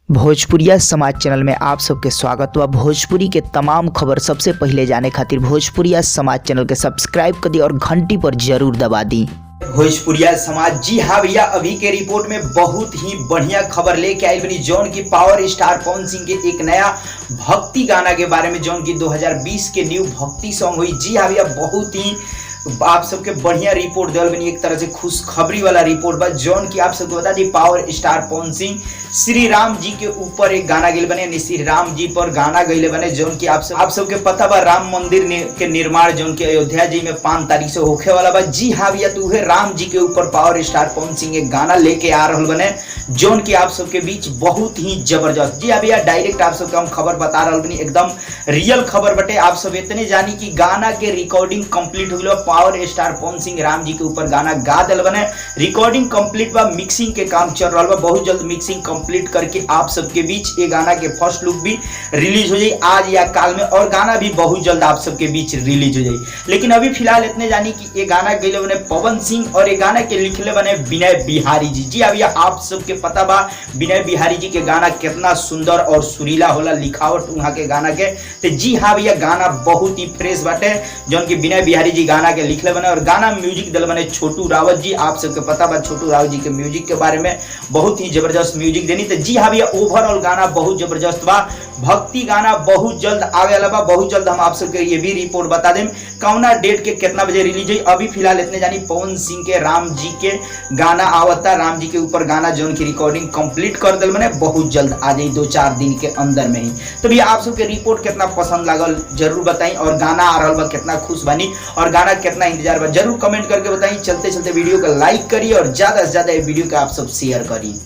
भोजपुरिया समाज चैनल में आप सबके स्वागत बा। भोजपुरी के तमाम खबर सबसे पहले जाने खातिर भोजपुरिया समाज चैनल के सब्सक्राइब कर दी और घंटी पर जरूर दबा दी। भोजपुरिया समाज, जी हाँ भैया, अभी के रिपोर्ट में बहुत ही बढ़िया खबर लेके आई बनी जौन की पावर स्टार पवन सिंह के एक नया भक्ति गाना के बारे में, जौन की 2020 के न्यू भक्ति सॉन्ग हुई। जी हाँ भैया, बहुत ही आप सबके बढ़िया रिपोर्ट दिल बनी, एक तरह से खुशखबरी वाला रिपोर्ट बा, जौन की आप सबको बता the power star Pawan Singh Shri Ram ji के ऊपर एक गाना गैले बने, श्री राम जी पर गाना गैले बने, जौन की आप सबके पता बा राम मंदिर के निर्माण जौन की अयोध्या जी में 5 तारीख से होखे वाला बा। जी हाँ भैया, तो वह राम जी के ऊपर पावर स्टार पवन सिंह एक गाना लेके आ रहा बने, जौन की आप सबके बीच बहुत ही जबरदस्त। जी हाँ भैया, डायरेक्ट आप सबके हम खबर बता रहा बनी, एकदम रियल खबर बटे। आप सब इतने जानी कि गाना के रिकॉर्डिंग कंप्लीट हो गया, पावर स्टार पवन सिंह राम जी के ऊपर गाना गा दिल बने, रिकॉर्डिंग कंप्लीट बा, मिक्सिंग के काम चल रहा बा, बहुत जल्द मिक्सिंग कंप्लीट करके आप सबके बीच ये गाना के फर्स्ट लुक भी रिलीज हो जाए आज या काल में, और गाना भी बहुत जल्द आप सबके बीच रिलीज हो जाए। लेकिन अभी फिलहाल इतने जानी कि ये गाना गैले बने पवन सिंह और ये गाना के लिखले बने विनय बिहारी जी। जी अभी आप सबके पता बा विनय बिहारी जी के गाना कितना सुंदर और सुरीला होला, लिखावट वहां के गाना के। तो जी हाँ भैया, गाना बहुत ही फ्रेश बाटे, जौन की विनय बिहारी जी गाना के लिखले बने, और गाना म्यूजिक दिल बने छोटू रावत जी। आप सबके पता बा छोटू रावत जी के म्यूजिक के बारे में, बहुत ही जबरदस्त म्यूजिक देनी। तो जी हाँ भैया, ओवरऑल गाना बहुत जबरदस्त बा, भक्ति गाना बहुत जल्द आवे वाला बा, बहुत जल्द हम आप सबके ये भी रिपोर्ट बता दें कौना डेट के कितना बजे रिलीज हुई। अभी फिलहाल इतने जानी पवन सिंह के राम जी के गाना आवता, राम जी के ऊपर गाना जौन की रिकॉर्डिंग कंप्लीट कर दिल मैंने, बहुत जल्द आ जाए 2-4 दिन के अंदर में ही। तो भैया आप सबके रिपोर्ट कितना पसंद लागल जरूर बताई, और गाना आ रहा बा कितना खुश बनी और गाना कितना इंतजार बा जरूर कमेंट करके बताई। चलते चलते वीडियो को लाइक करिए और ज्यादा से ज्यादा वीडियो को आप सब शेयर करिए।